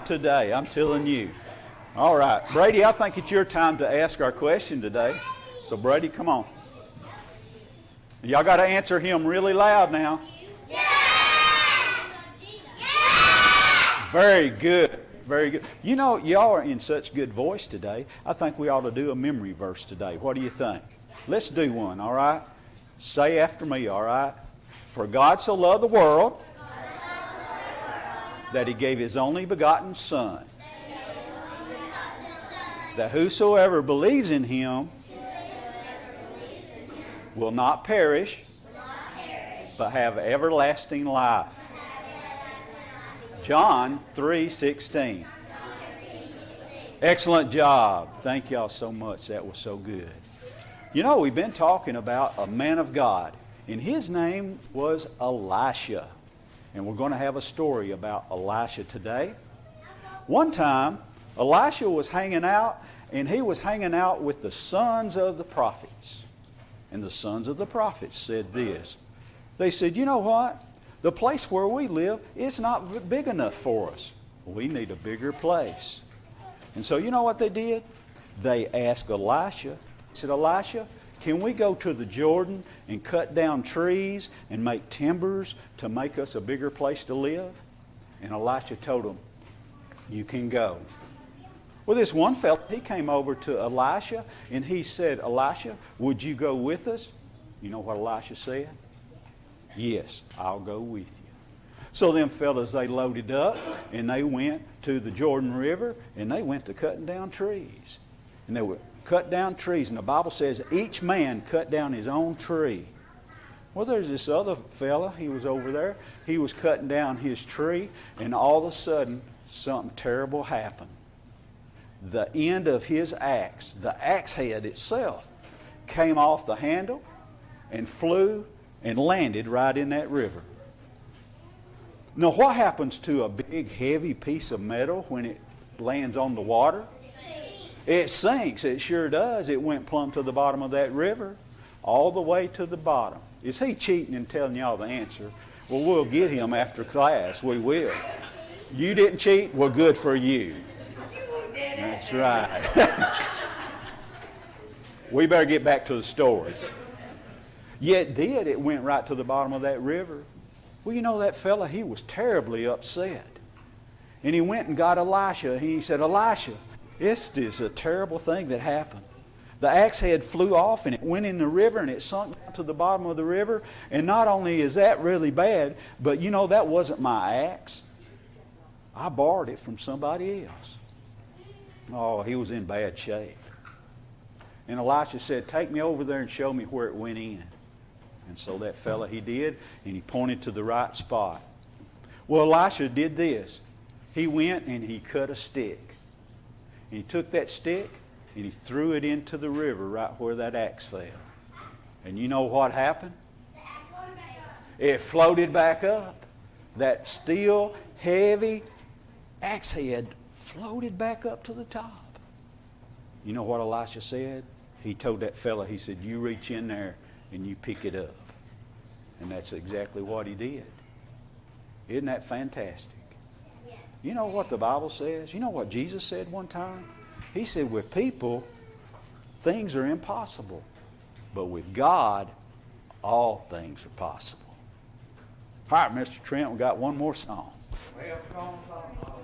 Today, I'm telling you. All right, Brady, I think it's your time to ask our question today. So, Brady, come on. Y'all got to answer him really loud now. Yes! Yes! Very good. Very good. You know, y'all are in such good voice today. I think we ought to do a memory verse today. What do you think? Let's do one, all right? Say after me, all right? For God so loved the world that He gave His only begotten Son, that whosoever believes in Him will not perish, but have everlasting life. John 3:16. Excellent job. Thank y'all so much. That was so good. You know, we've been talking about a man of God, and his name was Elisha. And we're going to have a story about Elisha today. One time, Elisha was hanging out, and he was hanging out with the sons of the prophets. And the sons of the prophets said this. They said, you know what? The place where we live is not big enough for us. We need a bigger place. And so you know what they did? They asked Elisha, they said, Elisha, can we go to the Jordan and cut down trees and make timbers to make us a bigger place to live? And Elisha told them, you can go. Well, this one fellow, he came over to Elisha and he said, Elisha, would you go with us? You know what Elisha said? Yes, I'll go with you. So them fellas, they loaded up and they went to the Jordan River and they went to cutting down trees. And they would cut down trees. And the Bible says each man cut down his own tree. Well, there's this other fella. He was over there. He was cutting down his tree. And all of a sudden, something terrible happened. The end of his axe, the axe head itself, came off the handle and flew and landed right in that river. Now, what happens to a big, heavy piece of metal when it lands on the water? It sinks. It sure does. It went plumb to the bottom of that river, all the way to the bottom. Is he cheating and telling y'all the answer? Well, we'll get him after class. We will. You didn't cheat? Well, good for you. That's right. We better get back to the story. Yet did. It went right to the bottom of that river. Well, you know, that fella, he was terribly upset. And he went and got Elisha. He said, Elisha, this is a terrible thing that happened. The axe head flew off and it went in the river and it sunk down to the bottom of the river. And not only is that really bad, but you know, that wasn't my axe. I borrowed it from somebody else. Oh, he was in bad shape. And Elisha said, take me over there and show me where it went in. And so that fella, he did, and he pointed to the right spot. Well, Elisha did this. He went and he cut a stick. And he took that stick and he threw it into the river right where that axe fell. And you know what happened? It floated back up. That steel, heavy axe head floated back up to the top. You know what Elisha said? He told that fella, he said, you reach in there and you pick it up. And that's exactly what he did. Isn't that fantastic? Yes. You know what the Bible says? You know what Jesus said one time? He said, with people, things are impossible. But with God, all things are possible. All right, Mr. Trent, we got one more song. Well, come on.